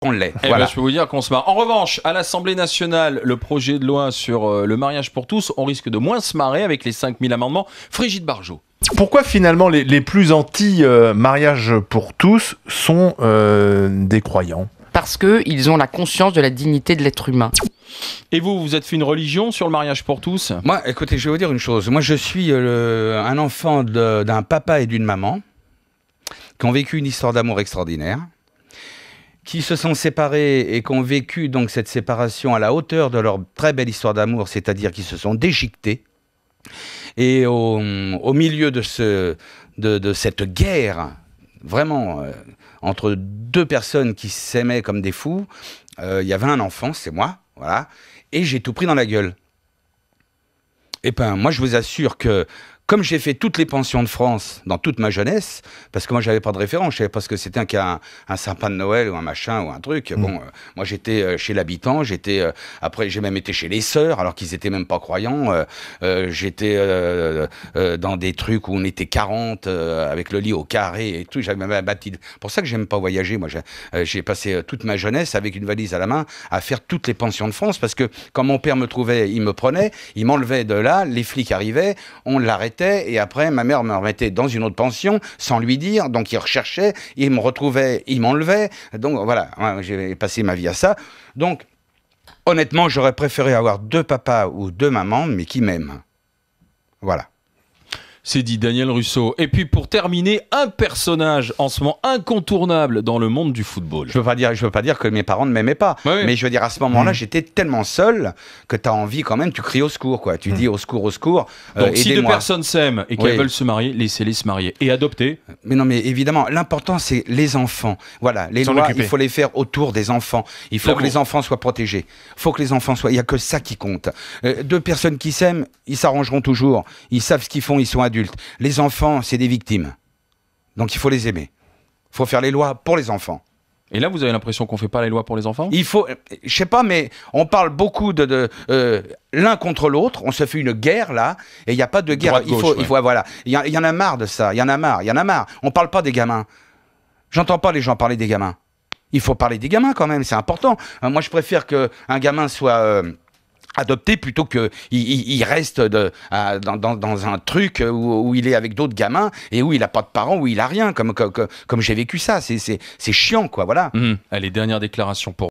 On l'est. Eh Voilà. ben, je peux vous dire qu'on se marre. En revanche, à l'Assemblée nationale, le projet de loi sur le mariage pour tous, on risque de moins se marrer avec les 5000 amendements. Frigide Barjot. Pourquoi finalement les plus anti-mariage pour tous sont des croyants? Parce qu'ils ont la conscience de la dignité de l'être humain. Et vous, vous êtes fait une religion sur le mariage pour tous? Moi, écoutez, je vais vous dire une chose. Moi, je suis un enfant d'un papa et d'une maman qui ont vécu une histoire d'amour extraordinaire, qui se sont séparés et qui ont vécu donc cette séparation à la hauteur de leur très belle histoire d'amour, c'est-à-dire qu'ils se sont déchiquetés. Et au milieu de cette guerre, vraiment, entre deux personnes qui s'aimaient comme des fous, il y avait un enfant, c'est moi, voilà, et j'ai tout pris dans la gueule. Et ben, moi, je vous assure que, comme j'ai fait toutes les pensions de France dans toute ma jeunesse, parce que moi, j'avais pas de référence, je savais pas ce que c'était qu'un sapin de Noël ou un machin ou un truc. Bon, moi, j'étais chez l'habitant, après, j'ai même été chez les sœurs, alors qu'ils étaient même pas croyants. J'étais dans des trucs où on était 40, avec le lit au carré et tout. J'avais même bâti. Pour ça que j'aime pas voyager. Moi, j'ai passé toute ma jeunesse avec une valise à la main à faire toutes les pensions de France, parce que quand mon père me trouvait, il me prenait, il m'enlevait de là, les flics arrivaient, on l'arrêtait. Et après, ma mère me remettait dans une autre pension sans lui dire. Donc, il recherchait, il me retrouvait, il m'enlevait. Donc, voilà, j'ai passé ma vie à ça. Donc, honnêtement, j'aurais préféré avoir deux papas ou deux mamans, mais qui m'aiment. Voilà. C'est dit Daniel Russo. Et puis pour terminer, un personnage en ce moment incontournable dans le monde du football. Je veux pas dire que mes parents ne m'aimaient pas, oui. Mais je veux dire, à ce moment-là, j'étais tellement seul que tu as envie quand même, tu cries au secours, quoi. Tu dis au secours, Donc si deux aidez-moi. personnes s'aiment et qu'elles veulent se marier, laissez-les se marier et adopter. Mais non, mais évidemment, l'important, c'est les enfants. Voilà, les lois, il faut les faire autour des enfants. Il faut que les enfants soient protégés. Il faut que les enfants soient... Il n'y a que ça qui compte. Deux personnes qui s'aiment, ils s'arrangeront toujours. Ils savent ce qu'ils font, ils sont adultes. Les enfants, c'est des victimes. Donc il faut les aimer. Il faut faire les lois pour les enfants. Et là, vous avez l'impression qu'on ne fait pas les lois pour les enfants? Il faut, je sais pas, mais on parle beaucoup l'un contre l'autre. On se fait une guerre là, et il n'y a pas de guerre. Voilà. Il y en a marre de ça. Il y en a marre. On parle pas des gamins. J'entends pas les gens parler des gamins. Il faut parler des gamins quand même. C'est important. Moi, je préfère qu'un gamin soit adopté plutôt qu'il reste dans un truc où il est avec d'autres gamins et où il n'a pas de parents, où il n'a rien, comme j'ai vécu ça. C'est chiant, quoi, voilà. Allez, dernière déclaration pour